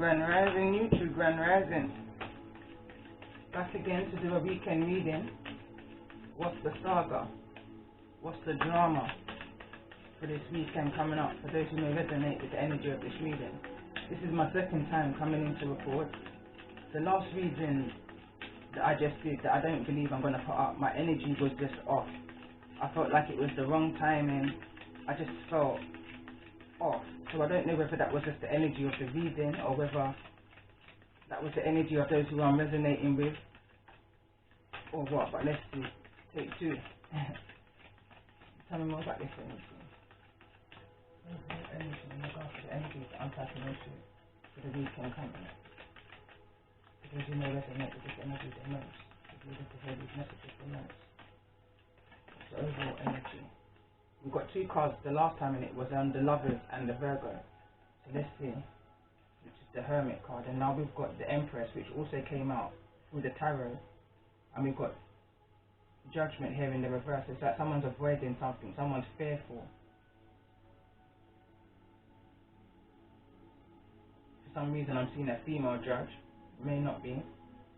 Grand Rising, YouTube Grand Rising. Back again to do a weekend reading. What's the saga? What's the drama for this weekend coming up? For those who may resonate with the energy of this reading. This is my second time coming in to record. The last reading that I just did, that I don't believe I'm going to put up, my energy was just off. I felt like it was the wrong timing. I just felt off. So I don't know whether that was just the energy of the reading or whether that was the energy of those who I'm resonating with or what, but let's see. Take two. Tell me more about this energy. Energy in regards to the energy of the untitled issue for the weekend coming up. Because you may resonate with this energy the most. If you need to hear these messages the most. The overall energy. We've got two cards the last time and it was the Lovers and the Virgo. So let's see. Which is the Hermit card. And now we've got the Empress, which also came out through the Tarot. And we've got Judgment here in the reverse. It's like someone's avoiding something. Someone's fearful. For some reason I'm seeing a female judge. May not be.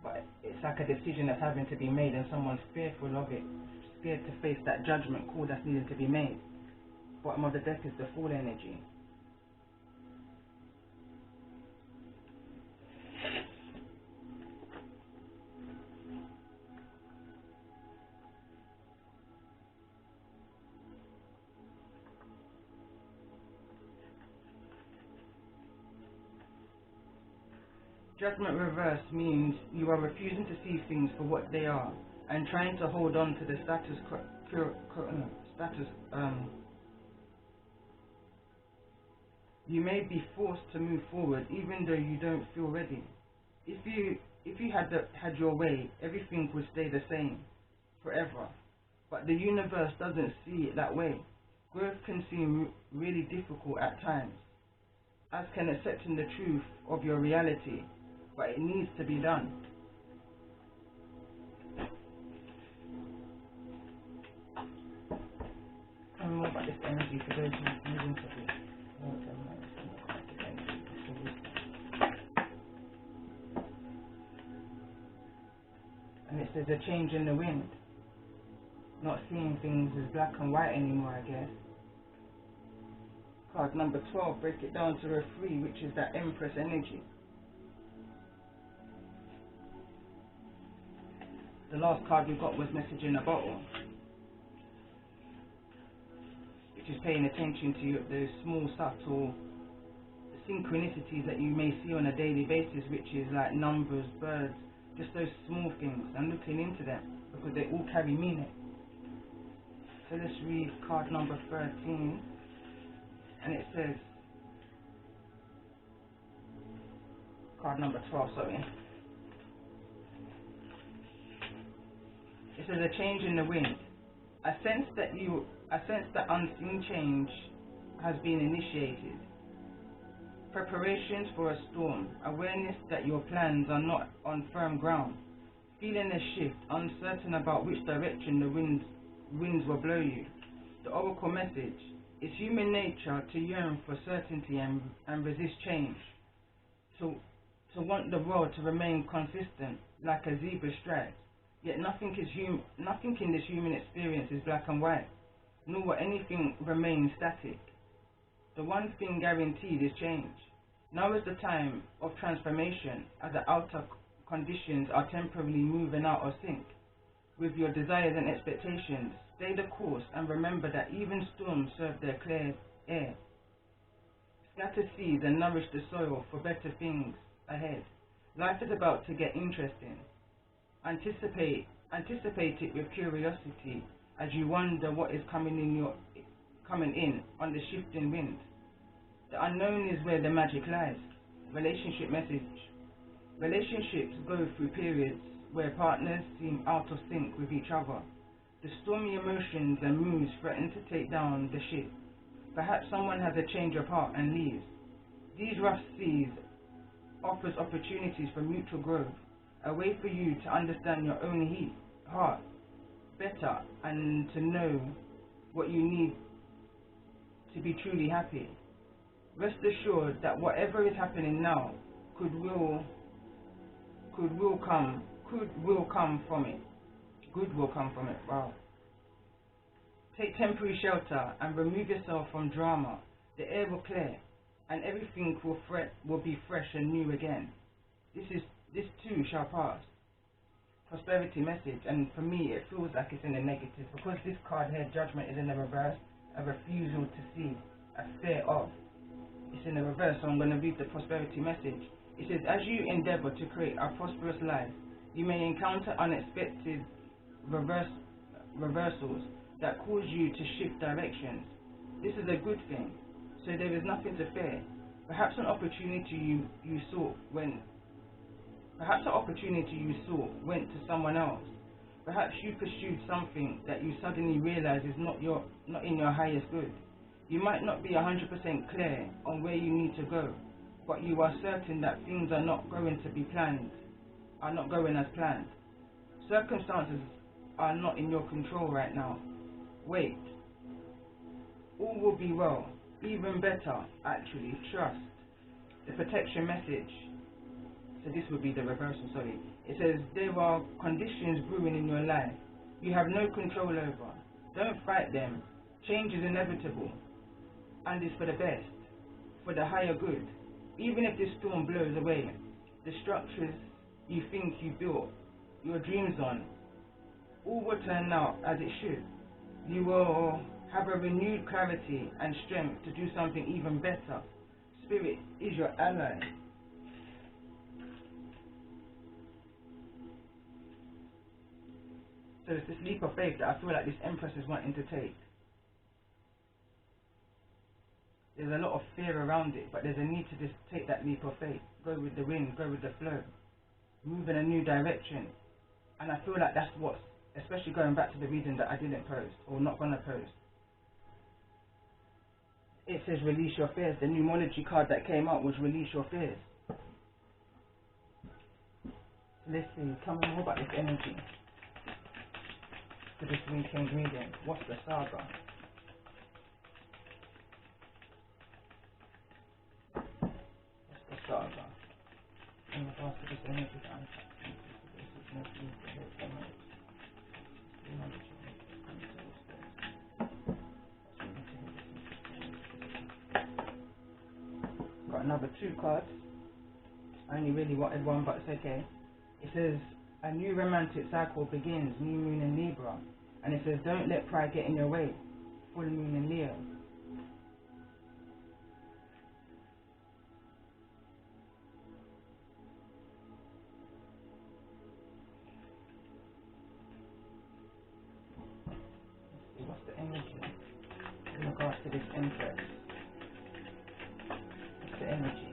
But it's like a decision that's having to be made and someone's fearful of it. Scared to face that judgment call that's needed to be made. Bottom of the deck is the Fool energy. Judgment reverse means you are refusing to see things for what they are and trying to hold on to the status you may be forced to move forward even though you don't feel ready. If you had your way, everything would stay the same forever. But the universe doesn't see it that way. Growth can seem really difficult at times, as can accepting the truth of your reality, but it needs to be done. Tell me more about this energy for those who move into this. And it says a change in the wind. Not seeing things as black and white anymore, I guess. Card number 12, break it down to a 3, which is that Empress energy. The last card we got was Message in a Bottle, which is paying attention to those small, subtle synchronicities that you may see on a daily basis, which is like numbers, birds, just those small things, and looking into them, because they all carry meaning. So let's read card number 13, and it says, card number 12, sorry. It says a change in the wind. I sense that unseen change has been initiated. Preparations for a storm. Awareness that your plans are not on firm ground. Feeling a shift, uncertain about which direction the winds will blow you. The oracle message. It's human nature to yearn for certainty and resist change. To want the world to remain consistent, like a zebra stripe. Yet nothing in this human experience is black and white, nor will anything remain static. The one thing guaranteed is change. Now is the time of transformation, as the outer conditions are temporarily moving out of sync with your desires and expectations. Stay the course and remember that even storms serve their clear air. Scatter seeds and nourish the soil for better things ahead. Life is about to get interesting. Anticipate it with curiosity as you wonder what is coming in on the shifting wind. The unknown is where the magic lies. Relationship message. Relationships go through periods where partners seem out of sync with each other. The stormy emotions and moods threaten to take down the ship. Perhaps someone has a change of heart and leaves. These rough seas offers opportunities for mutual growth. A way for you to understand your own heart better and to know what you need to be truly happy. Rest assured that whatever is happening now could will come from it. Good will come from it. Wow. Take temporary shelter and remove yourself from drama. The air will clear, and everything will be fresh and new again. This too shall pass. Prosperity message, and for me it feels like it's in the negative because this card here, judgment, is in the reverse. A refusal to see, a fear of. It's in the reverse, so I'm going to read the prosperity message. It says, as you endeavor to create a prosperous life, you may encounter unexpected reversals that cause you to shift directions. This is a good thing, so there is nothing to fear. Perhaps an opportunity you sought went to someone else. Perhaps you pursued something that you suddenly realize is not in your highest good. You might not be 100% clear on where you need to go, but you are certain that things are not going as planned. Circumstances are not in your control right now. Wait. All will be well. Even better, actually. Trust. The protection message. So this would be the reversal, sorry. It says, there are conditions brewing in your life you have no control over. Don't fight them. Change is inevitable, and is for the best, for the higher good. Even if this storm blows away the structures you think you built your dreams on, all will turn out as it should. You will have a renewed clarity and strength to do something even better. Spirit is your ally. So it's this leap of faith that I feel like this Empress is wanting to take. There's a lot of fear around it, but there's a need to just take that leap of faith. Go with the wind, go with the flow. Move in a new direction. And I feel like that's what's, especially going back to the reading that I didn't post, or not going to post. It says release your fears. The numerology card that came out was release your fears. Let's see, tell me more about this energy. For this weekend reading, what's the saga? What's the saga? In regards to this energy that I'm tapping into, got another 2 cards. I only really wanted 1, but it's okay. It says, a new romantic cycle begins, new moon in Libra. And it says, don't let pride get in your way, full moon in Leo. Let's see, what's the energy in regards to this Empress? What's the energy?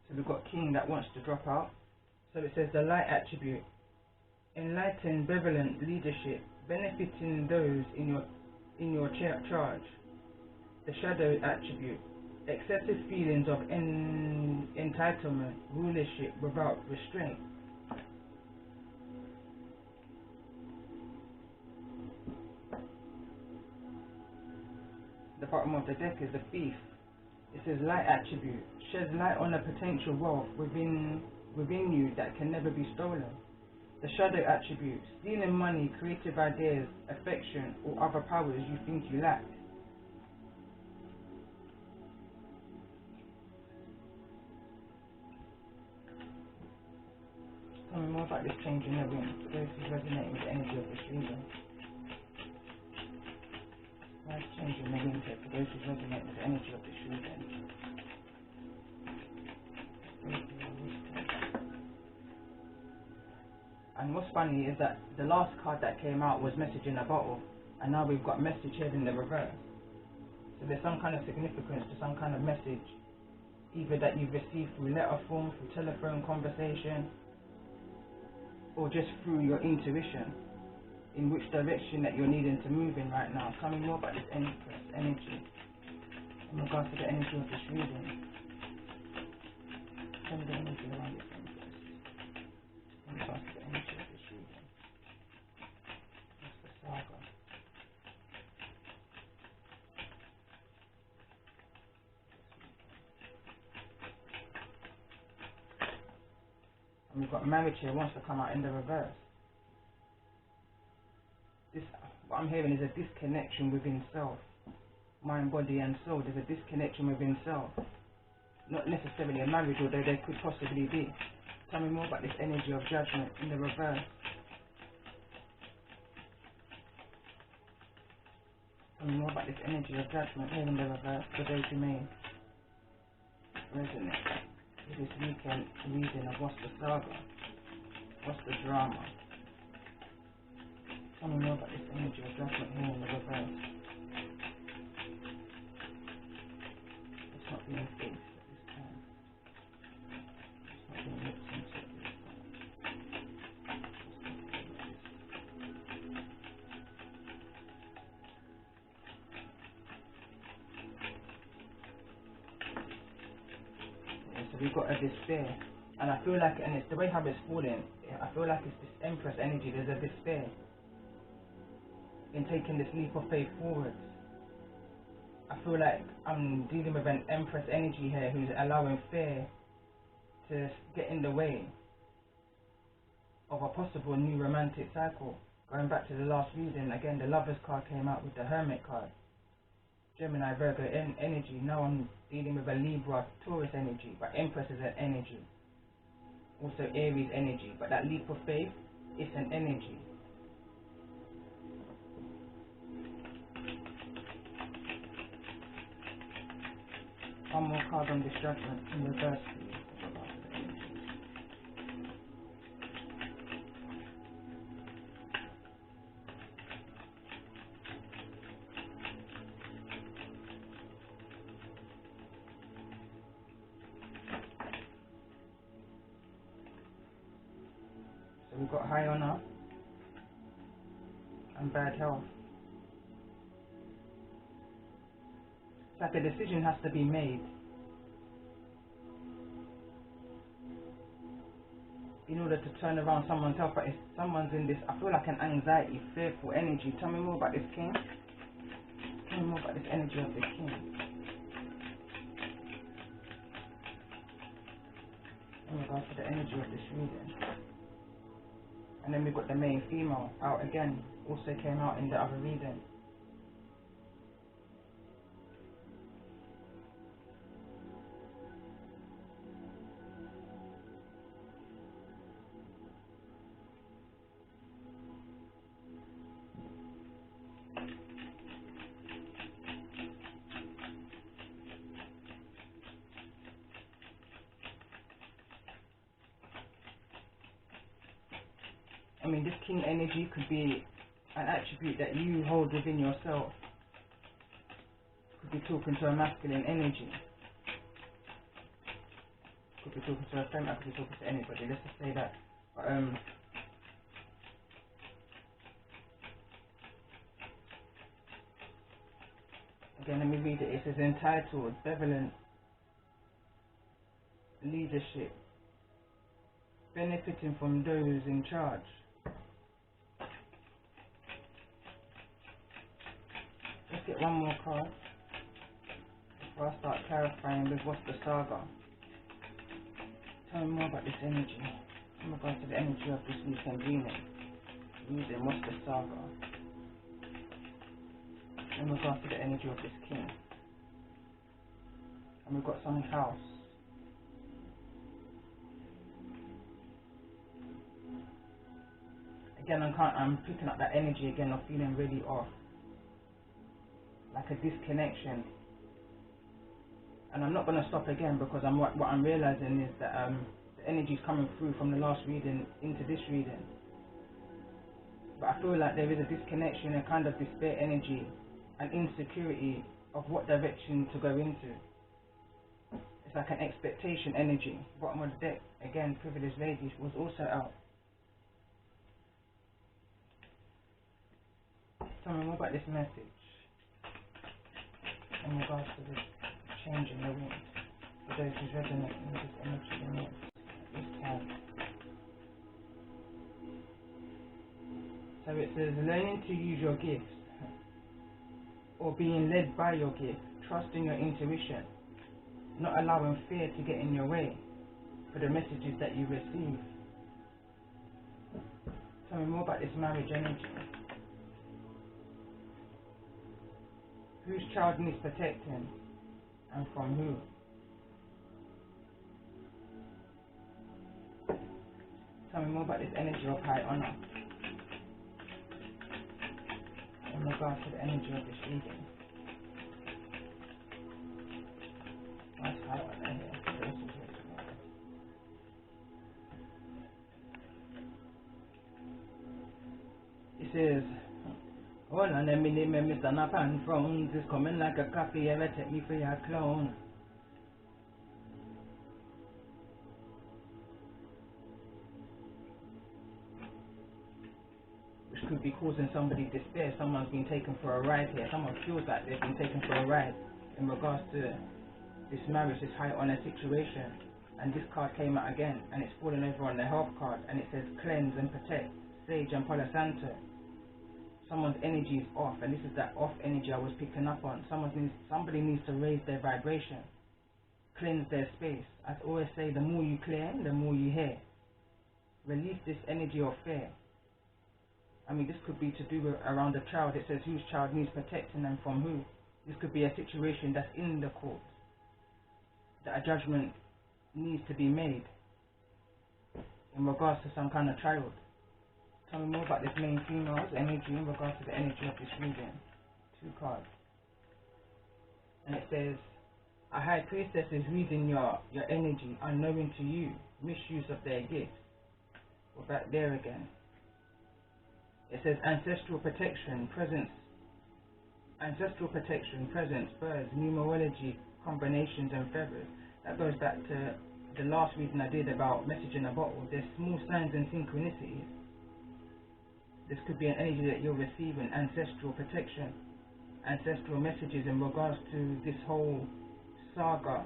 So we've got King that wants to drop out. So it says the light attribute, enlightened, benevolent leadership, benefiting those in your charge. The shadow attribute, excessive feelings of entitlement, rulership without restraint. The bottom of the deck is the thief. It says light attribute, sheds light on a potential wealth within you that can never be stolen. The shadow attribute, stealing money, creative ideas, affection, or other powers you think you lack. Tell me more about this change in the wind. This is resonating with the energy of this reading. Nice change in the wind here for those who resonate with the energy of this reading. And what's funny is that the last card that came out was message in a bottle, and now we've got message here in the reverse. So there's some kind of significance to some kind of message, either that you've received through letter form, through telephone conversation, or just through your intuition, in which direction that you're needing to move in right now. Tell me more about this Empress energy in regards to the energy of this reading. tell me the energy around this Empress. Let me pass the energy of this reading. What's the saga? And we've got marriage here, wants to come out in the reverse. This, what I'm hearing is a disconnection within self. Mind, body and soul. There's a disconnection within self. Not necessarily a marriage, although there could possibly be. Tell me more about this energy of judgment in the reverse. Tell me more about this energy of judgment here in the reverse for those who may resonate with this weekend reading of what's the saga, what's the drama. Tell me more about this energy of judgment here in the reverse. It's not being faced at this time. It's not being looked into at this time. Yeah, so we've got a despair. And I feel like, and it's the way how it's falling, I feel like it's this Empress energy. There's a despair in taking this leap of faith forwards. I feel like I'm dealing with an Empress energy here who's allowing fear to get in the way of a possible new romantic cycle. Going back to the last reading, again the Lovers card came out with the Hermit card. Gemini, Virgo energy. Now I'm dealing with a Libra, Taurus energy, but Empress is an energy. Also Aries energy, but that leap of faith, it's an energy. One more card on this judgment in reverse, please. So we've got high honor and bad health. It's like a decision has to be made in order to turn around someone's health, but if someone's in this, I feel like an anxiety, fearful energy. Tell me more about this king. Tell me more about this energy of the king. In regards to the energy of this reading. And then we've got the main female out again, also came out in the other reading. I mean, this king energy could be an attribute that you hold within yourself. Could be talking to a masculine energy. Could be talking to a feminine, could be talking to anybody. Let's just say that. Again, let me read it. It says entitled, benevolent leadership, benefiting from those in charge. Let's get one more card before I start clarifying with what's the saga. Tell me more about this energy. In regards to the energy of this weekend reading, what's the saga? In regards to the energy of this king. And we've got some house. Again, I'm picking up that energy again of feeling really off. Like a disconnection. And I'm not going to stop again because what I'm realizing is that the energy is coming through from the last reading into this reading. But I feel like there is a disconnection, a kind of despair energy, an insecurity of what direction to go into. It's like an expectation energy. Bottom of the deck, again, privileged ladies was also out. Tell me more about this message in regards to this change in the wind. For those who's resonating with this energy in this time. So it says learning to use your gifts or being led by your gift, trusting your intuition, not allowing fear to get in your way for the messages that you receive. Tell me more about this marriage energy. Whose child needs protecting and from who? Tell me more about this energy of high honor in regards to the energy of this reading. What's high honor here? It says, hold on a minute, Mr. Napan frowns is coming like a coffee, ever take me for your clone. Which could be causing somebody despair. Someone's been taken for a ride here. Someone feels like they've been taken for a ride in regards to this marriage, this high honor situation. And this card came out again, and it's falling over on the health card, and it says cleanse and protect, sage and Palo Santo. Someone's energy is off, and this is that off energy I was picking up on. Somebody needs to raise their vibration, cleanse their space. I always say, the more you clear, the more you hear. Release this energy of fear. I mean, this could be to do with around a child. It says whose child needs protecting and from who. This could be a situation that's in the court, that a judgment needs to be made in regards to some kind of child. Tell me more about this main female's energy in regards to the energy of this reading. 2 cards. And it says, a high priestess is reading your energy, unknowing to you, misuse of their gifts. We're back there again. It says ancestral protection, presence, birds, numerology, combinations and feathers. That goes back to the last reading I did about message in a bottle. There's small signs and synchronicities. This could be an energy that you're receiving, ancestral protection, ancestral messages in regards to this whole saga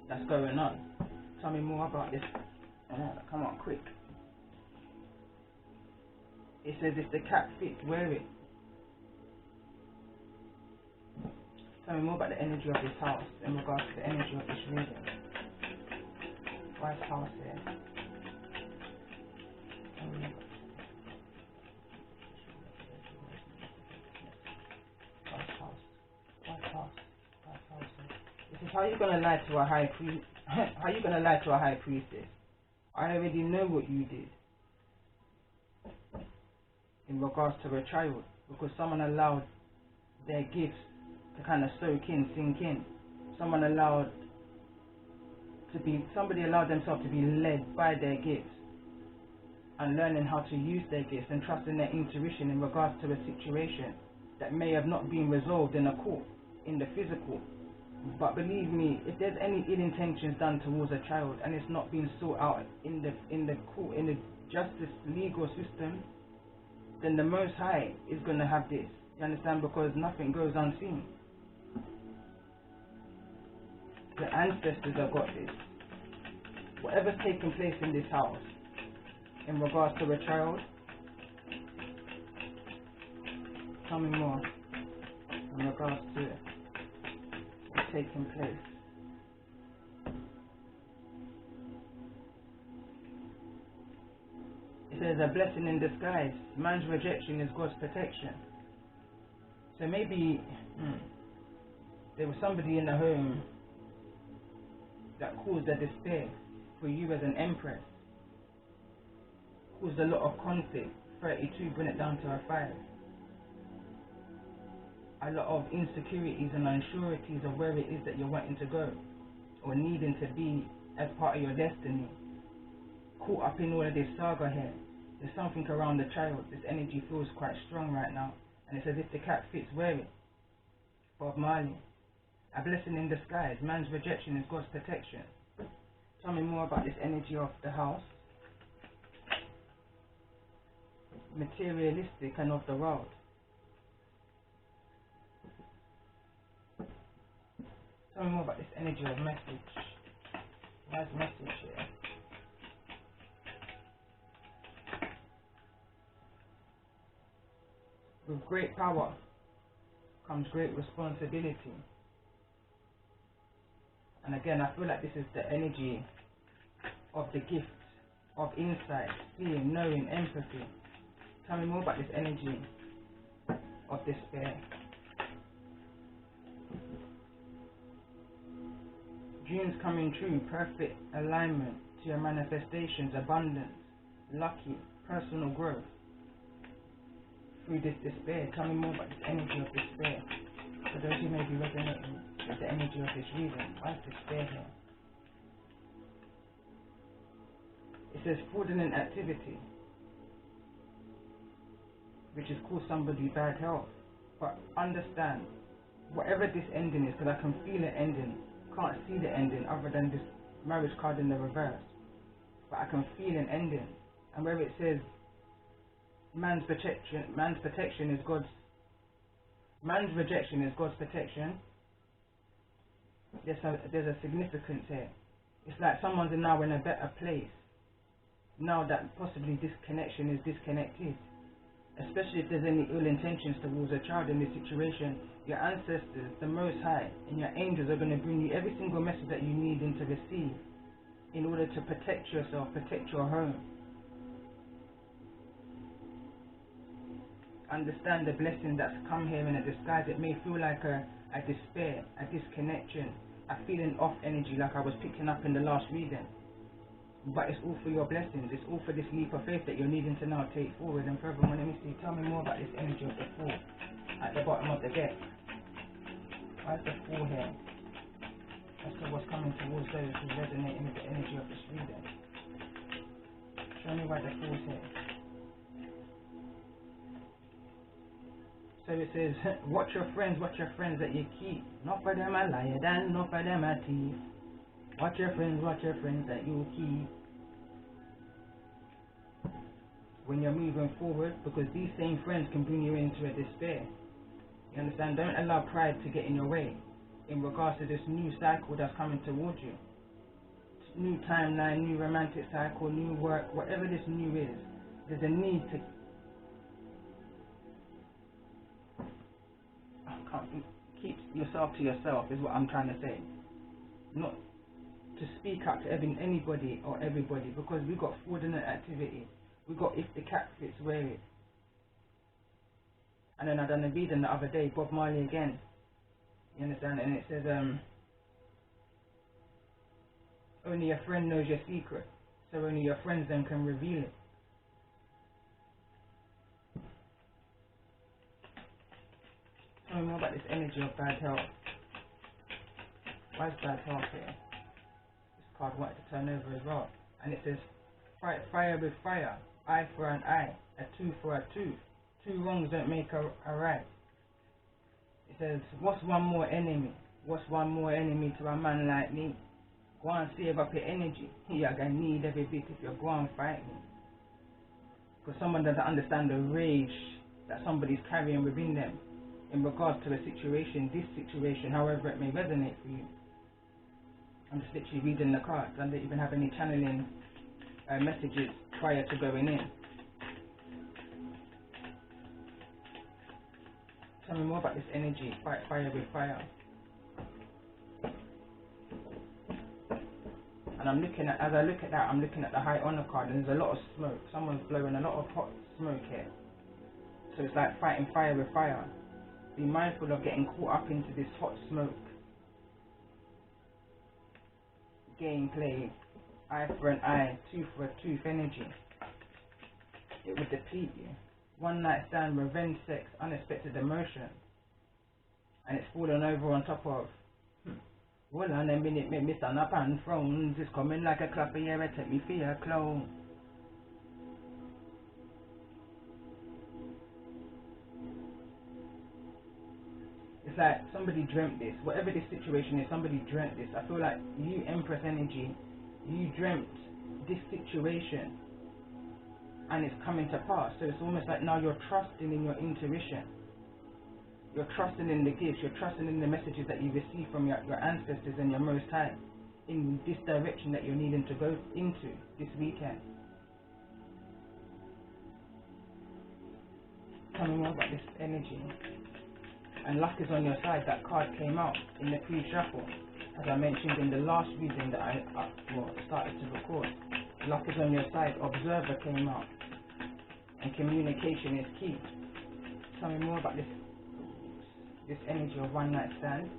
that's going on. Tell me more about this. Come on, quick. It says if the cap fits, wear it. Tell me more about the energy of this house in regards to the energy of this reading. Why is house here? This is how you're gonna lie to a high priest. How you gonna lie to a high priestess? I already know what you did in regards to a child, because someone allowed their gifts to kind of soak in, sink in. Somebody allowed themselves to be led by their gifts and learning how to use their gifts and trusting their intuition in regards to a situation that may have not been resolved in a court, in the physical. But believe me, if there's any ill intentions done towards a child and it's not being sought out in the court, in the justice legal system, then the Most High is going to have this. You understand? Because nothing goes unseen. The ancestors have got this. Whatever's taking place in this house in regards to a child, tell me more in regards to what's taking place. It says a blessing in disguise. Man's rejection is God's protection. So maybe there was somebody in the home that caused a despair for you as an empress. Caused a lot of conflict. 32, bring it down to a 5. A lot of insecurities and unsureties of where it is that you're wanting to go or needing to be as part of your destiny. Caught up in all of this saga here. There's something around the child. This energy feels quite strong right now. And it says if the cap fits, wear it. Bob Marley. A blessing in disguise. Man's rejection is God's protection. Tell me more about this energy of the house. Materialistic and of the world. Tell me more about this energy of message. Nice message here. With great power comes great responsibility. And again, I feel like this is the energy of the gift of insight, seeing, knowing, empathy. Tell me more about this energy of despair. Dreams coming true, perfect alignment to your manifestations, abundance, lucky, personal growth. Through this despair, tell me more about this energy of despair. For those who may be resonating with the energy of this reading, why is despair here? It says fraudulent activity, which has caused somebody bad health. But understand, whatever this ending is, because I can feel it ending, can't see the ending other than this marriage card in the reverse, but I can feel an ending. And where it says man's rejection is God's protection, there's a significance here. It's like someone's now in a better place now that possibly this connection is disconnected. Especially if there's any ill intentions towards a child in this situation, your ancestors, the Most High, and your angels are going to bring you every single message that you need to receive in order to protect yourself, protect your home. Understand the blessing that's come here in a disguise. It may feel like a despair, a disconnection, a feeling off energy like I was picking up in the last reading. But it's all for your blessings. It's all for this leap of faith that you're needing to now take forward. And furthermore, let me see. Tell me more about this energy of the Fool at the bottom of the deck. Why is the Fool here? As to what's coming towards those who are resonating with the energy of this reading. Show me why the Fool's here. So it says, watch your friends that you keep. Not for them a liar, and not for them a thief. Watch your friends that you keep. When you're moving forward, because these same friends can bring you into a despair. You understand? Don't allow pride to get in your way in regards to this new cycle that's coming towards you. New timeline, new romantic cycle, new work, whatever this new is. There's a need to keep yourself to yourself is what I'm trying to say. Not to speak up to anybody or everybody, because we got fraudulent activity. We got if the cat fits, wear it. And then I done a reading the other day, Bob Marley again. You understand? And it says, only a friend knows your secret, so only your friends then can reveal it. Tell me more about this energy of bad health. Why is bad health here? Card wanted to turn over as well, and it says fight fire with fire, eye for an eye, a tooth for a tooth. Two wrongs don't make a right. It says, what's one more enemy? What's one more enemy to a man like me? Go and save up your energy. You're gonna need every bit if you go and fight me. Because someone doesn't understand the rage that somebody's carrying within them in regards to a situation, this situation, however it may resonate for you. I'm just literally reading the cards. I don't even have any channeling messages prior to going in. Tell me more about this energy. Fight fire with fire. And I'm looking at, as I look at that, I'm looking at the High Honor card, and there's a lot of smoke. Someone's blowing a lot of hot smoke here. So it's like fighting fire with fire. Be mindful of getting caught up into this hot smoke. Gameplay, eye for an eye, tooth for a tooth energy. It would deplete you. One night stand, revenge sex, unexpected emotion. And it's fallen over on top of well, and a minute, me stand up and frowns. It's coming like a clap of air, take me for a clown. It's like somebody dreamt this. Whatever this situation is, somebody dreamt this. I feel like you, Empress energy, you dreamt this situation and it's coming to pass. So it's almost like now you're trusting in your intuition. You're trusting in the gifts. You're trusting in the messages that you receive from your ancestors and your Most High. in this direction that you're needing to go into this weekend. Tell me more about this energy. And luck is on your side. That card came out in the pre-shuffle. As I mentioned in the last reading that I started to record. Luck is on your side. Observer came out. And communication is key. Tell me more about this energy of one night stand.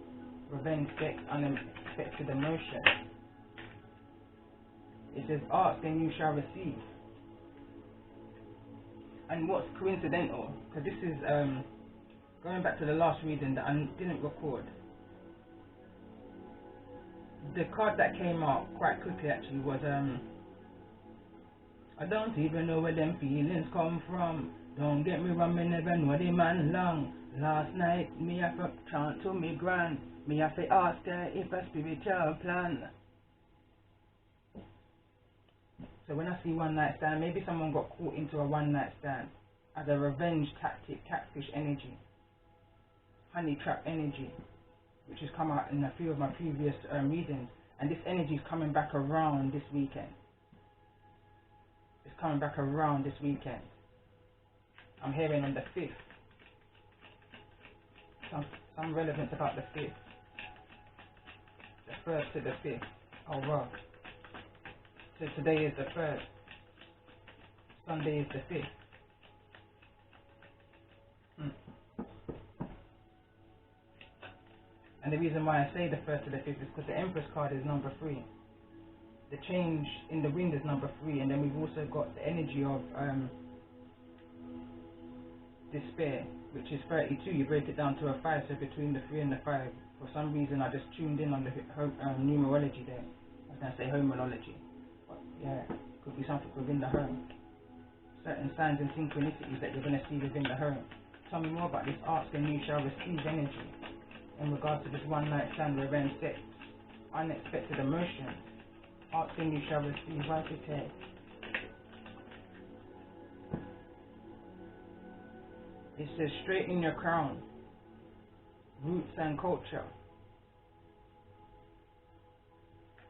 Revenge, sex, unexpected emotion. It says, ask and you shall receive. And what's coincidental, because this is going back to the last reading that I didn't record. The card that came out quite quickly actually was I don't even know where them feelings come from. Don't get me wrong, me never know the man long. Last night me have to chant to me grand. Me have to ask her if a spiritual plan. So when I see one night stand, maybe someone got caught into a one night stand as a revenge tactic, catfish energy, honey trap energy, which has come out in a few of my previous readings, and this energy is coming back around this weekend. It's coming back around this weekend. I'm hearing on the 5th. Some relevance about the 5th. The 1st to the 5th. Oh wow. So today is the 1st. Sunday is the 5th. And the reason why I say the 1st to the 5th is because the Empress card is number 3. The change in the wind is number 3, and then we've also got the energy of despair, which is 32. You break it down to a 5, so between the 3 and the 5. For some reason I just tuned in on the numerology there. I was going to say homology. But yeah, could be something within the home. Certain signs and synchronicities that you're going to see within the home. Tell me more about this ask and you shall receive energy in regards to this one night stand, revenge, sex, unexpected emotion. Ask and you shall receive. Right here. It says straighten your crown, roots and culture,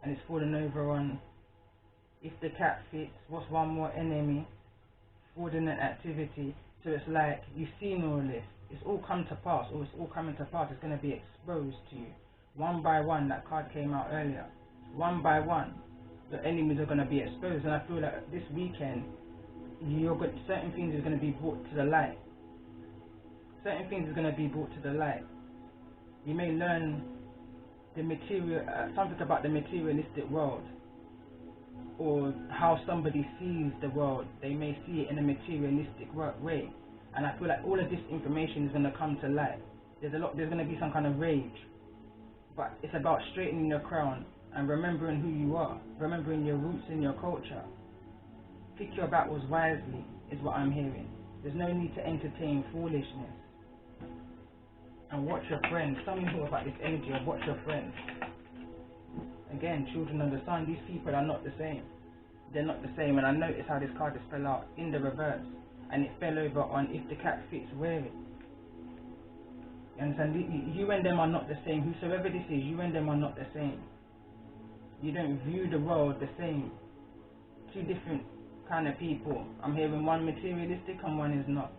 and it's falling over on if the cat fits, what's one more enemy, fraudulent activity. So it's like you've seen all this, it's all come to pass, or it's all coming to pass. It's going to be exposed to you one by one. That card came out earlier. One by one the enemies are going to be exposed, and I feel like this weekend certain things are going to be brought to the light. Certain things are going to be brought to the light. You may learn the material, something about the materialistic world, or how somebody sees the world. They may see it in a materialistic way, and I feel like all of this information is going to come to light. There's going to be some kind of rage, but it's about straightening your crown and remembering who you are, remembering your roots and your culture. Pick your battles wisely is what I'm hearing. There's no need to entertain foolishness. And watch your friends. Tell me more about this energy of watch your friends. Again, children of the sun, these people are not the same. They're not the same, and I notice how this card just fell out in the reverse, and it fell over on if the cat fits, wear it. You understand? You and them are not the same. Whosoever this is, you and them are not the same. You don't view the world the same. Two different kind of people. I'm hearing one materialistic and one is not.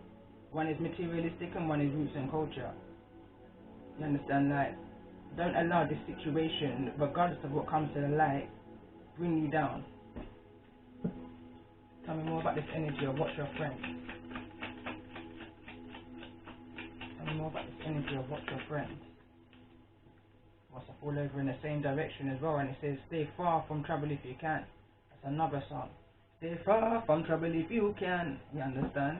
One is materialistic and one is roots and culture. You understand? Like, don't allow this situation, regardless of what comes to the light, bring you down. Tell me more about this energy of watch your friends. Tell me more about this energy of watch your friends. What's up all over in the same direction as well, and it says stay far from trouble if you can. That's another song. Stay far from trouble if you can. You understand?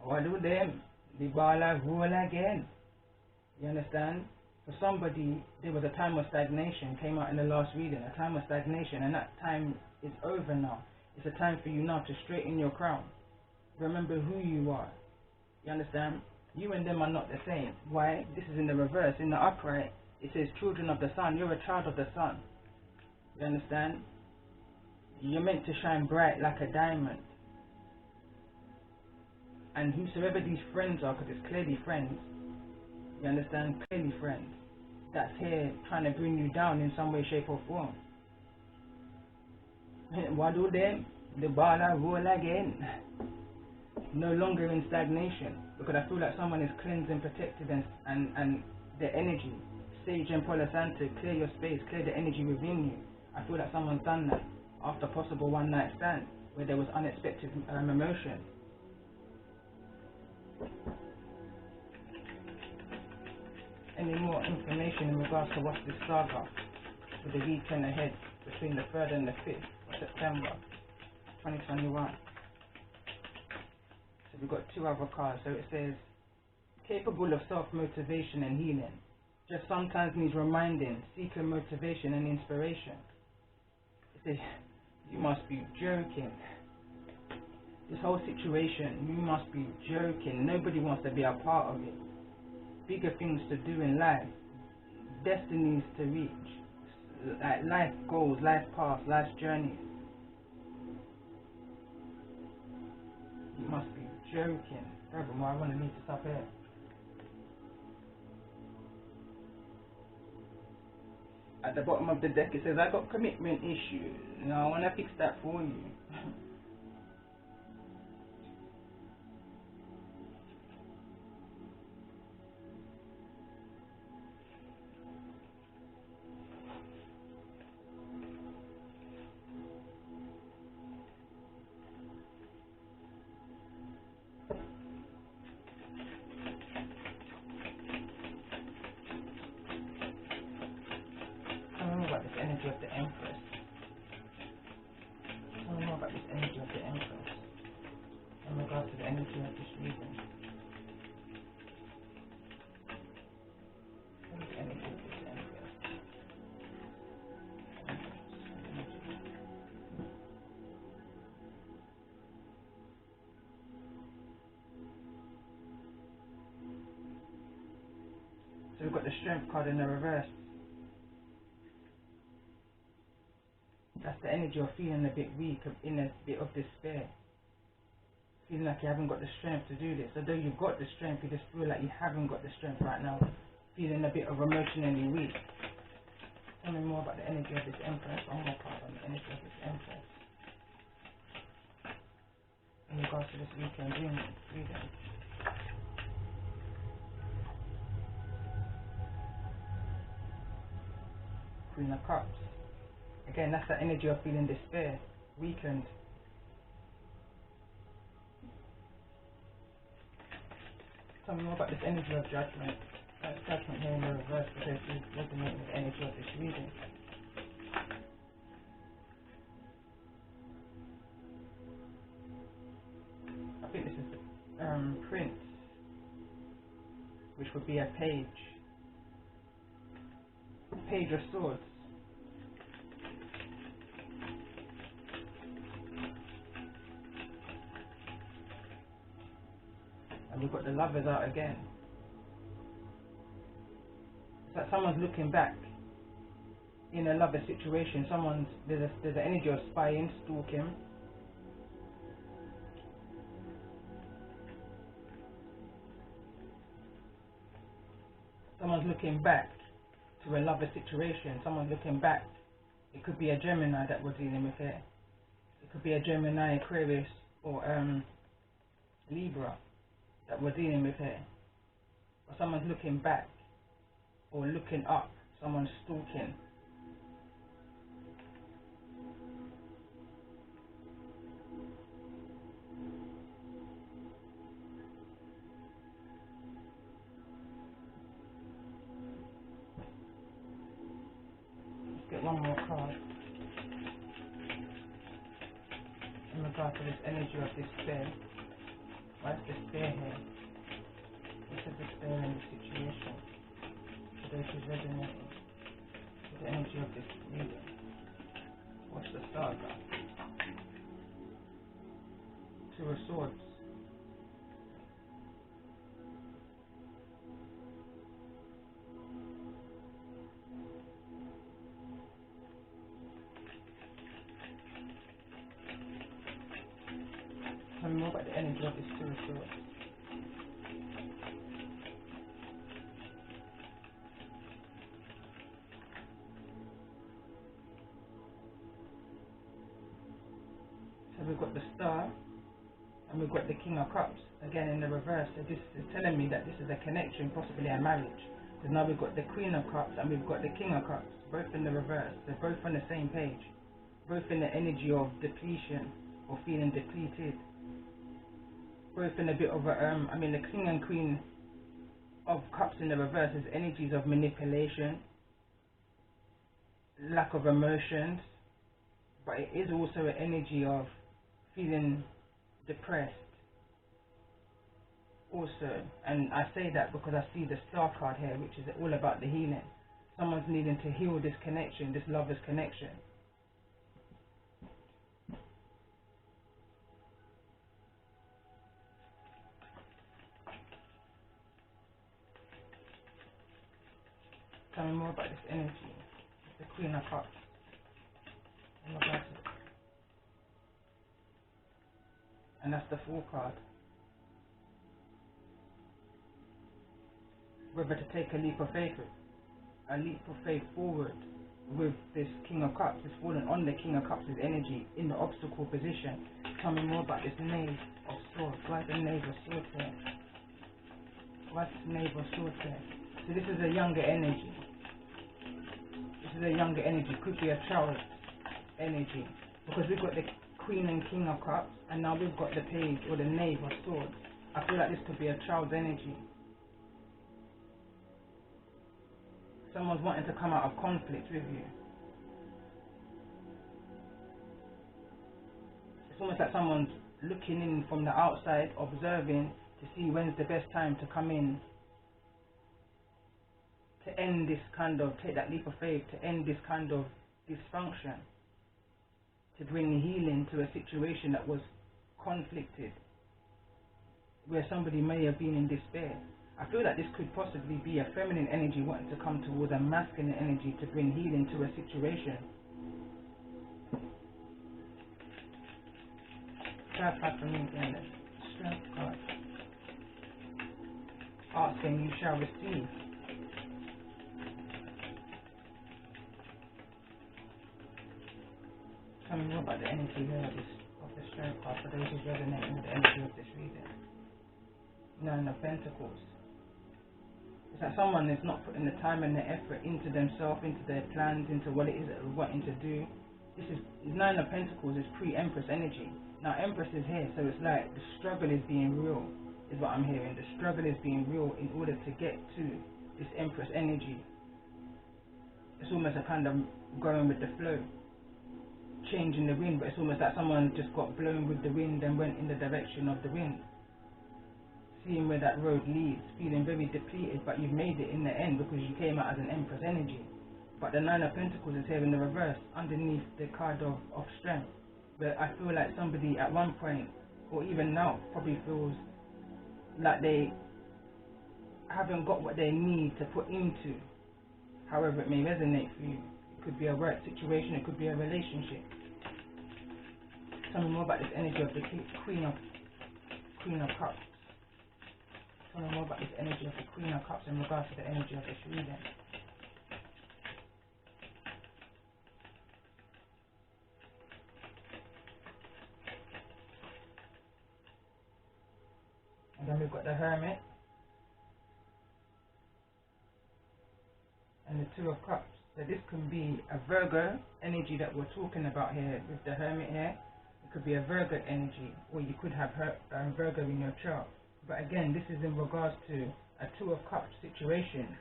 What do them? The ball roll again. You understand? For somebody, there was a time of stagnation, came out in the last reading, a time of stagnation, and that time is over now. It's a time for you now to straighten your crown. Remember who you are. You understand? You and them are not the same. Why? This is in the reverse. In the upright, it says children of the sun. You're a child of the sun. You understand? You're meant to shine bright like a diamond. And whosoever these friends are, because it's clearly friends, you understand, clearly friends, that's here trying to bring you down in some way, shape or form. What do them? The ball I roll again. No longer in stagnation, because I feel like someone is cleansing, protected, and the energy. Sage and Palo Santo, clear your space, clear the energy within you. I feel like someone's done that after possible one night stand where there was unexpected emotion. Any more information in regards to what's this saga for the weekend ahead between the 3rd and the 5th of September 2021? So we've got 2 other cards. So it says, capable of self-motivation and healing. Just sometimes needs reminding, seeking motivation and inspiration. It says, you must be joking. This whole situation, you must be joking. Nobody wants to be a part of it. Bigger things to do in life, destinies to reach, like life goals, life paths, life journeys. You must be joking. Furthermore, I want to leave this up here. At the bottom of the deck it says, I got commitment issues. Now I want to fix that for you. Tell me more about this energy of the Empress. Tell me more about this energy of the Empress in regards to the energy of this reading. What is the energy of this Empress? So we've got the Strength card in the reverse. That's the energy of feeling a bit weak, in a bit of despair. Feeling like you haven't got the strength to do this. Although you've got the strength, you just feel like you haven't got the strength right now. Feeling a bit of emotionally weak. Tell me more about the energy of this Empress. One more card on the energy of this Empress in regards to this weekend reading. Queen of Cups. Again, that's the energy of feeling despair, weakened. Tell me more about this energy of Judgment. That's Judgment here in the reverse because it's resonating with the energy of this reading. I think this is Prince, which would be a page. Page of Swords. And we've got the Lovers out again. It's like someone's looking back in a lover situation. There's an energy of spying, stalking. Someone's looking back to a lover situation. Someone's looking back. It could be a Gemini that we're dealing with here. It could be a Gemini, Aquarius, or Libra that we're dealing with here. Or someone's looking back or looking up. Someone's stalking. Let's get one more card in regard to this energy of despair. Why is despair here? What's the despair in this situation? So this is resonating with the energy of this reading. What's the saga? Two of Swords. Tell me more about the energy of this Two of Swords. we've got the Star, and we've got the King of Cups again in the reverse. So this is telling me that this is a connection, possibly a marriage, because now we've got the Queen of Cups and we've got the King of Cups, both in the reverse. They're both on the same page, both in the energy of depletion or feeling depleted, both in a bit of a the King and Queen of Cups in the reverse is energies of manipulation, lack of emotions, but it is also an energy of feeling depressed also. And I say that because I see the Star card here, which is all about the healing. Someone's needing to heal this connection, this lover's connection. Tell me more about this energy, the Queen of Cups. And that's the Fool card. Whether to take a leap of faith forward with this King of Cups is falling on the King of Cups' energy in the obstacle position. Tell me more about this Knave of Swords. Why is the Knave of Swords here? Why is this Knave of Swords here? So this is a younger energy. This is a younger energy. Could be a child energy, because we've got the Queen and King of Cups, and now we've got the Page or the Knave of Swords. I feel like this could be a child's energy. Someone's wanting to come out of conflict with you. It's almost like someone's looking in from the outside, observing to see when's the best time to come in, to end this kind of, take that leap of faith, to end this kind of dysfunction, to bring healing to a situation that was conflicted, where somebody may have been in despair. I feel that this could possibly be a feminine energy wanting to come towards a masculine energy to bring healing to a situation. Clarify for me again, the Strength card. Ask and you shall receive. Tell me more about the energy here of the Strength card for those who resonate with the energy of this reading. Nine of Pentacles. It's like someone is not putting the time and the effort into themselves, into their plans, into what it is that they're wanting to do. This is Nine of Pentacles is pre-Empress energy. Now Empress is here, so it's like the struggle is being real, is what I'm hearing. The struggle is being real in order to get to this Empress energy. It's almost a kind of going with the flow, changing the wind, but it's almost like someone just got blown with the wind and went in the direction of the wind. Seeing where that road leads, feeling very depleted, but you've made it in the end because you came out as an Empress energy. But the Nine of Pentacles is here in the reverse, underneath the card of Strength, where I feel like somebody at one point, or even now, probably feels like they haven't got what they need to put into, however it may resonate for you. It could be a work situation, it could be a relationship. Tell me more about this energy of the Queen of Cups. Tell me more about this energy of the Queen of Cups in regards to the energy of this reading. And then we've got the Hermit and the Two of Cups. So this can be a Virgo energy that we're talking about here with the Hermit here. It could be a Virgo energy, or you could have Virgo in your chart. But again, this is in regards to a Two of Cups situation,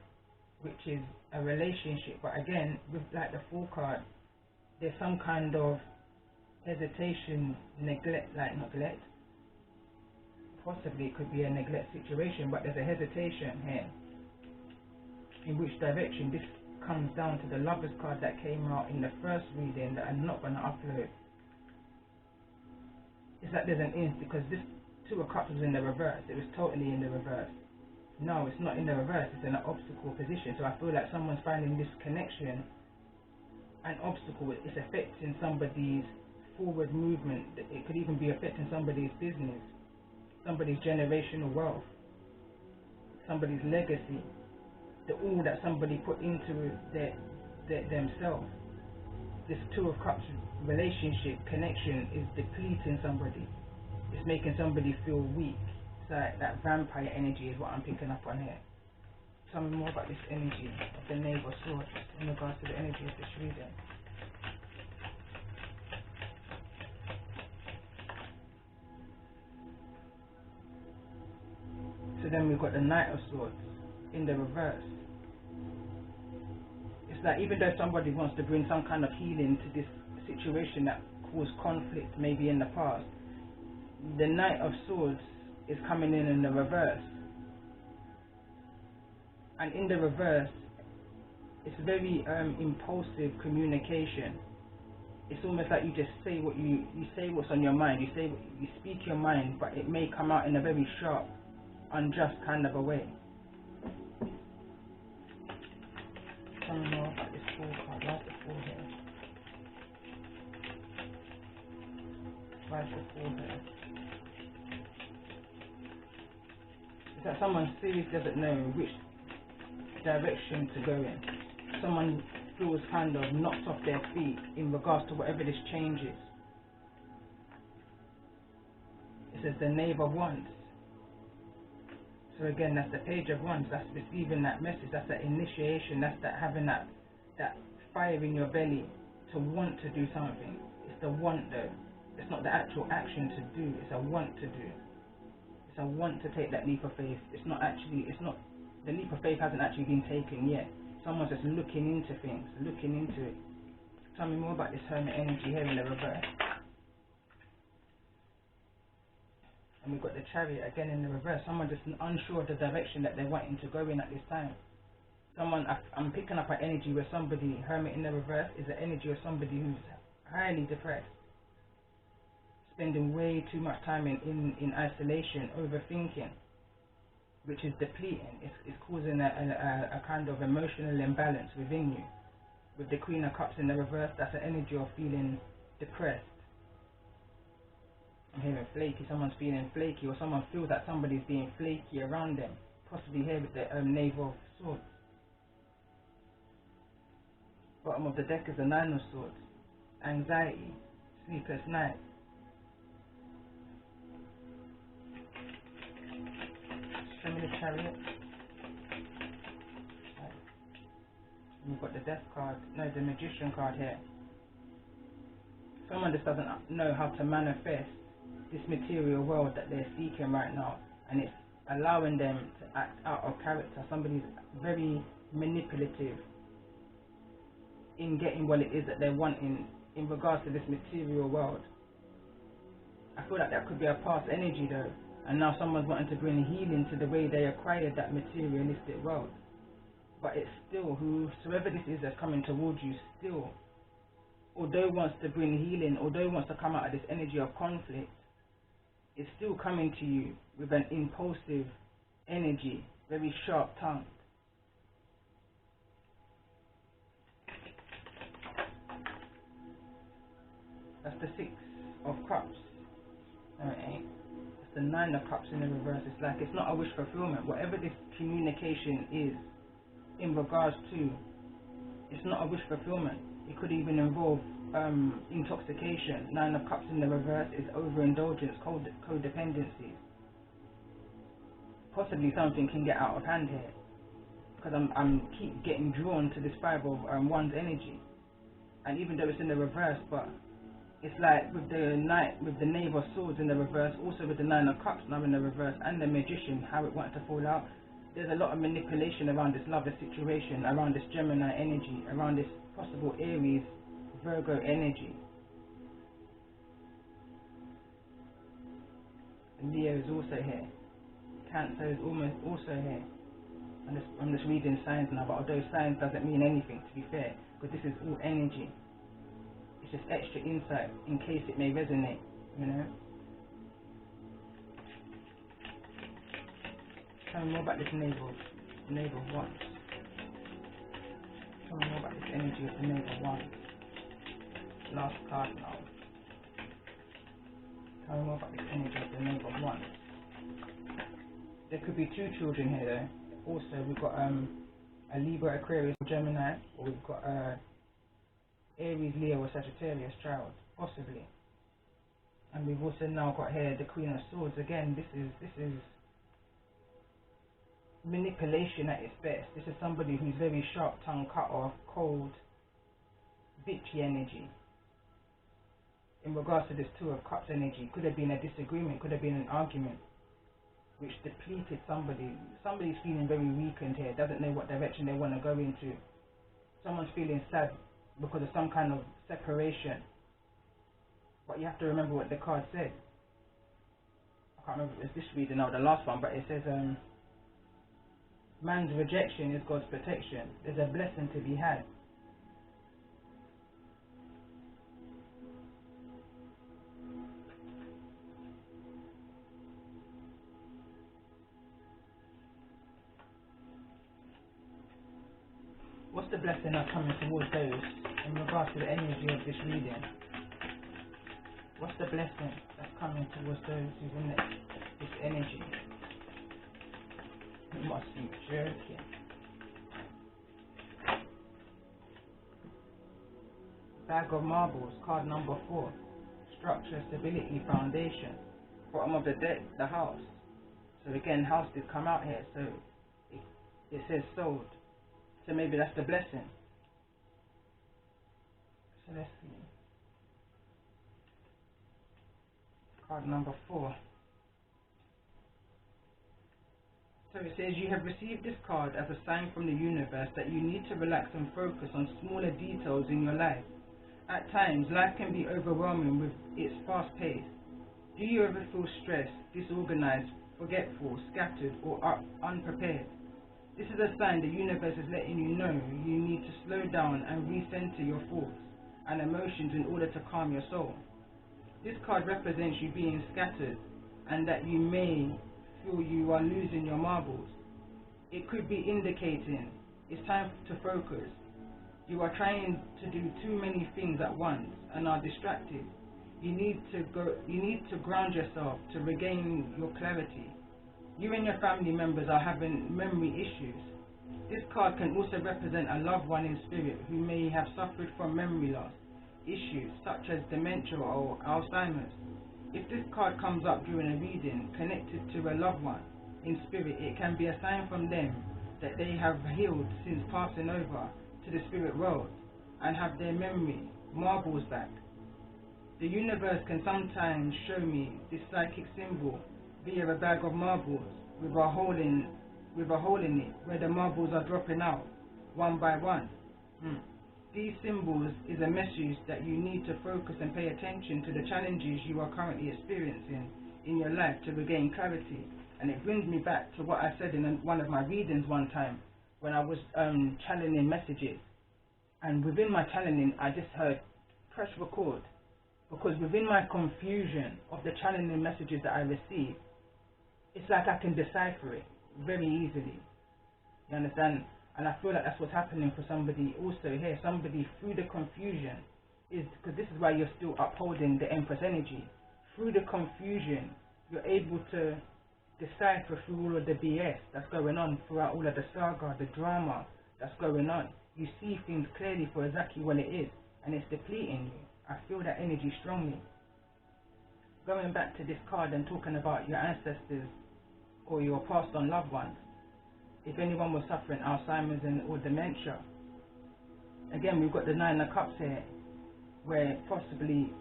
which is a relationship. But again, with like the Fool card, there's some kind of hesitation, neglect. Possibly it could be a neglect situation, but there's a hesitation here. In which direction? This comes down to the Lovers card that came out in the first reading that I'm not going to upload. It's like there's an instant, because this Two of Cups was in the reverse. It was totally in the reverse. No, it's not in the reverse. It's in an obstacle position. So I feel like someone's finding this connection an obstacle. It's affecting somebody's forward movement. It could even be affecting somebody's business, somebody's generational wealth, somebody's legacy, the all that somebody put into themselves. this Two of Cups relationship connection is depleting somebody. It's making somebody feel weak. So that vampire energy is what I'm picking up on here. Tell me more about this energy of the Knave of Swords in regards to the energy of this reading. So then we've got the Knight of Swords in the reverse. It's like even though somebody wants to bring some kind of healing to this situation that caused conflict maybe in the past, the Knight of Swords is coming in the reverse. And in the reverse, it's very impulsive communication. It's almost like you just say what you say what's on your mind. You speak your mind, but it may come out in a very sharp, unjust kind of a way. Tell me more about this Four card. Why is the Four here? Why is the Four here? It's like someone seriously doesn't know which direction to go in. Someone feels kind of knocked off their feet in regards to whatever this change is. It says the Knave of Wands. So again, that's the Page of Wands. That's receiving that message. That's that initiation. That's that having that fire in your belly to want to do something. It's the want though. It's not the actual action to do. It's a want to do. It's a want to take that leap of faith. The leap of faith hasn't actually been taken yet. Someone's just looking into things, looking into it. Tell me more about this Hermit energy here in the reverse. And we've got the Chariot again in the reverse. Someone just unsure of the direction that they're wanting to go in at this time. I'm picking up an energy where somebody, Hermit in the reverse, is the energy of somebody who's highly depressed. Spending way too much time in isolation, overthinking, which is depleting. It's causing a kind of emotional imbalance within you. With the Queen of Cups in the reverse, that's an energy of feeling depressed. I'm hearing flaky. Someone's feeling flaky, or someone feels that somebody's being flaky around them. Possibly here with the Knave of Swords. Bottom of the deck is the Nine of Swords. Anxiety, sleepless night. Show me the Chariot. We've got the Death card. No, the Magician card here. Someone just doesn't know how to manifest this material world that they're seeking right now, and it's allowing them to act out of character. Somebody's very manipulative in getting what it is that they're wanting in regards to this material world. I feel like that could be a past energy though, and now someone's wanting to bring healing to the way they acquired that materialistic world. But it's still, whoever this is that's coming towards you, still, although wants to bring healing, although wants to come out of this energy of conflict, it's still coming to you with an impulsive energy, very sharp tongue. That's the Six of Cups. No, it ain't. It's the Nine of Cups in the reverse. It's like it's not a wish fulfillment. Whatever this communication is in regards to, it's not a wish fulfillment. It could even involve intoxication. Nine of Cups in the reverse is overindulgence, codependency. Possibly something can get out of hand here, because I'm keep getting drawn to this Five of Wands energy, and even though it's in the reverse, but it's like with the Knave of Swords in the reverse, also with the Nine of Cups now in the reverse, and the Magician, how it wants to fall out. There's a lot of manipulation around this lover situation, around this Gemini energy, around this possible Aries, Virgo energy. And Leo is also here. Cancer is almost also here. I'm just reading signs now, but although signs doesn't mean anything, to be fair, because this is all energy. It's just extra insight in case it may resonate, you know. Tell me more about this Knave of Wands. Tell me more about this energy of the Knave of Wands. Last card now. Tell me more about this energy of the Knave of Wands. There could be two children here though. Also we've got a Libra, Aquarius, Gemini, or we've got Aries, Leo, or Sagittarius child, possibly. And we've also now got here the Queen of Swords. Again, this is manipulation at its best. This is somebody who's very sharp tongue, cut off, cold, bitchy energy. In regards to this Two of Cups energy, could have been a disagreement, could have been an argument which depleted somebody. Somebody's feeling very weakened here, doesn't know what direction they want to go into. Someone's feeling sad because of some kind of separation. But you have to remember what the card said. I can't remember if it was this reading or the last one, but it says man's rejection is God's protection. There's a blessing to be had. What's the blessing that's coming towards those in regards to the energy of this reading? What's the blessing that's coming towards those who's in this energy? You must be joking. Bag of Marbles, card number 4. Structure, stability, foundation. Bottom of the deck, the house. So again, house did come out here, so it says sold. So maybe that's the blessing. So let's see. Card number 4. So it says you have received this card as a sign from the universe that you need to relax and focus on smaller details in your life. At times, life can be overwhelming with its fast pace. Do you ever feel stressed, disorganized, forgetful, scattered, or unprepared? This is a sign the universe is letting you know you need to slow down and recenter your thoughts and emotions in order to calm your soul. This card represents you being scattered and that you may feel you are losing your marbles. It could be indicating it's time to focus. You are trying to do too many things at once and are distracted. You need to ground yourself to regain your clarity. You and your family members are having memory issues. This card can also represent a loved one in spirit who may have suffered from memory loss issues such as dementia or Alzheimer's. If this card comes up during a reading connected to a loved one in spirit, it can be a sign from them that they have healed since passing over to the spirit world and have their memory marbles back. The universe can sometimes show me this psychic symbol via a bag of marbles with a hole in it where the marbles are dropping out one by one. These symbols is a message that you need to focus and pay attention to the challenges you are currently experiencing in your life to regain clarity. And it brings me back to what I said in one of my readings one time when I was channeling messages. And within my channeling, I just heard press record, because within my confusion of the channeling messages that I received, it's like I can decipher it very easily. You understand? And I feel like that's what's happening for somebody also here. Somebody through the confusion, is because this is why you're still upholding the Empress energy. Through the confusion, you're able to decipher through all of the BS that's going on, throughout all of the saga, the drama that's going on. You see things clearly for exactly what it is, and it's depleting you. I feel that energy strongly. Going back to this card and talking about your ancestors or your passed on loved ones, if anyone was suffering Alzheimer's or dementia, again we've got the Nine of Cups here, where possibly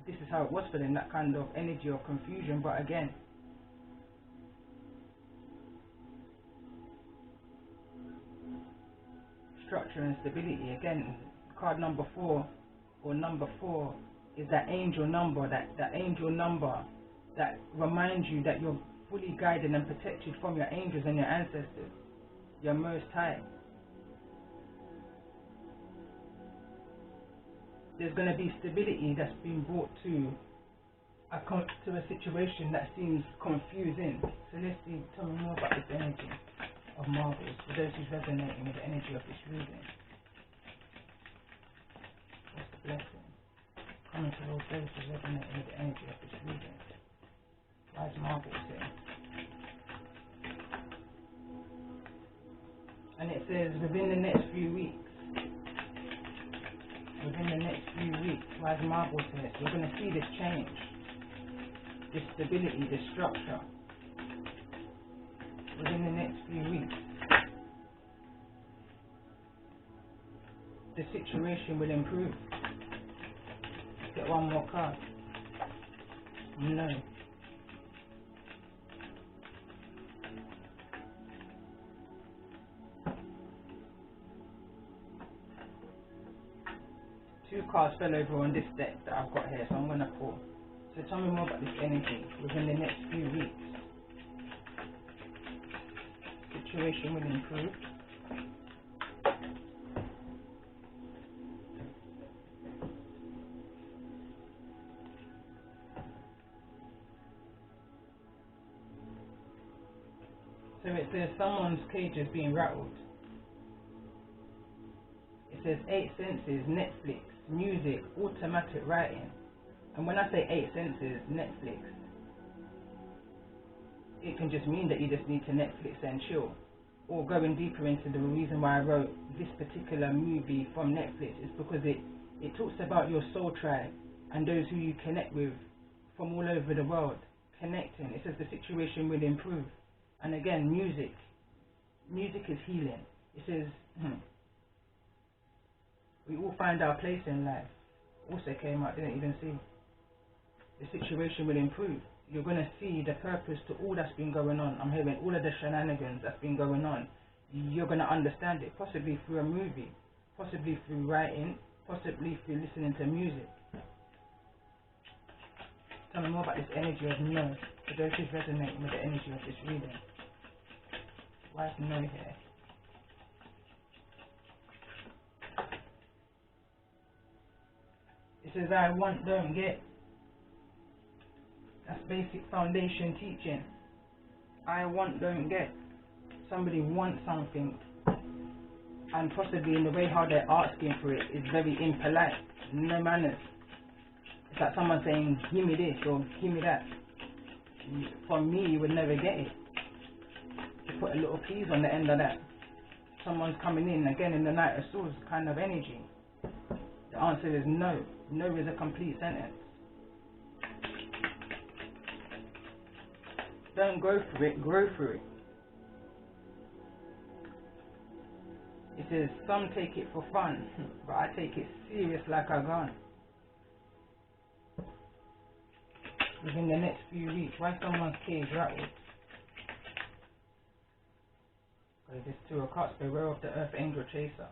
this is how it was for them, that kind of energy of confusion. But again, structure and stability. Again, card number 4 or number 4 is that angel number, that angel number that reminds you that you're fully guided and protected from your angels and your ancestors, your Most High. There's going to be stability that's been brought to a situation that seems confusing. So let's see, tell me more about this energy of marbles for those who's resonating with the energy of this reading. What's the blessing coming towards those who's resonating with the energy of this reading? Why is marbles here? And it says within the next few weeks, within Wise marbles here. So you're going to see this change, this stability, this structure within the next few weeks. The situation will improve. Get one more card. No. Two cards fell over on this deck that I've got here, so I'm going to pull. So tell me more about this energy within the next few weeks. Situation will improve. So it says someone's cage is being rattled. It says 8 senses, Netflix, music, automatic writing. And when I say 8 senses, Netflix, it can just mean that you just need to Netflix and chill. Or going deeper into the reason why I wrote this particular movie from Netflix is because it talks about your soul tribe and those who you connect with from all over the world, connecting. It says the situation will improve. And again, music is healing. It says, we all find our place in life. Also came out, didn't even see. The situation will improve. You're going to see the purpose to all that's been going on. I'm hearing all of the shenanigans that's been going on. You're going to understand it, possibly through a movie, possibly through writing, possibly through listening to music. Tell me more about this energy of no. For those who's resonating with the energy of this reading. Why is no here? It says, I want, don't get. That's basic foundation teaching. I want, don't get. Somebody wants something, and possibly in the way how they're asking for it is very impolite, no manners. It's like someone saying, give me this or give me that. From me, you would never get it. You put a little piece on the end of that. Someone's coming in, again in the Knight of Swords kind of energy. The answer is no. No is a complete sentence. Don't go for it, grow through it. It says, some take it for fun, but I take it serious like a gun. Within the next few weeks, why someone's cage rattled? Okay, this 2 of Cups, beware of the Earth Angel Chaser.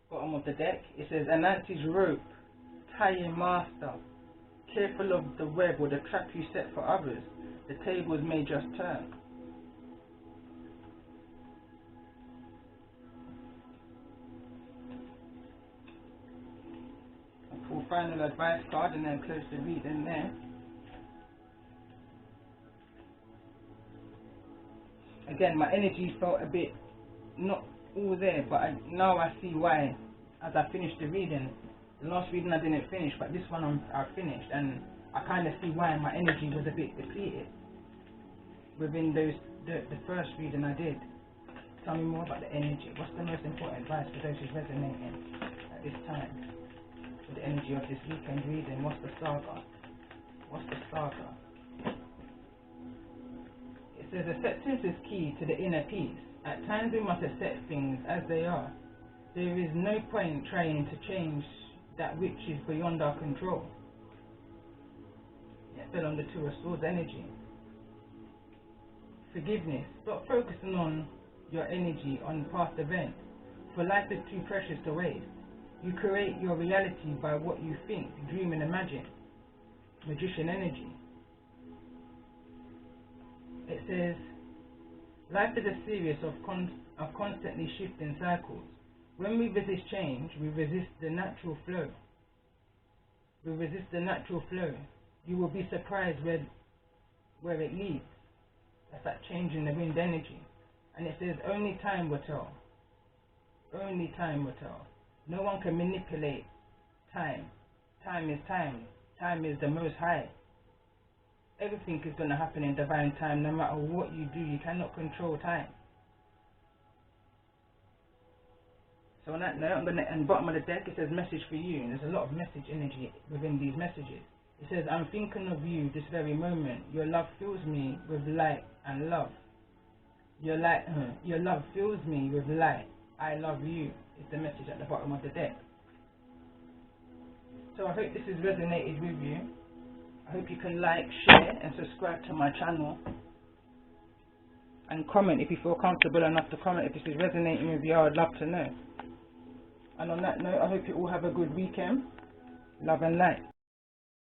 Bottom of the deck, it says, Anansi's rope, tying master. Careful of the web or the trap you set for others. The tables may just turn. I'll pull final advice card and then close the reading there. Again, my energy felt a bit not all there, but now I see why as I finished the reading. The last reading I didn't finish, but this one I finished, and I kind of see why my energy was a bit depleted within the first reading I did. Tell me more about the energy. What's the most important advice for those who's resonating at this time? With the energy of this weekend reading, what's the saga? What's the saga? It says acceptance is key to the inner peace. At times we must accept things as they are. There is no point trying to change that which is beyond our control. It fell on the 2 of Swords energy. Forgiveness. Stop focusing on your energy on past events, for life is too precious to waste. You create your reality by what you think, dream and imagine. Magician energy. It says, life is a series of constantly shifting cycles. When we resist change, we resist the natural flow. We resist the natural flow. You will be surprised where it leads. That's that change in the wind energy. And it says, only time will tell. Only time will tell. No one can manipulate time. Time is time. Time is the most high. Everything is going to happen in divine time. No matter what you do, you cannot control time. So on that note, I'm going to, and bottom of the deck, it says message for you. And there's a lot of message energy within these messages. It says, I'm thinking of you this very moment. Your love fills me with light and love. Your love fills me with light. I love you is the message at the bottom of the deck. So I hope this has resonated with you. I hope you can like, share and subscribe to my channel. And comment if you feel comfortable enough to comment if this is resonating with you. I would love to know. And on that note, I hope you all have a good weekend. Love and light.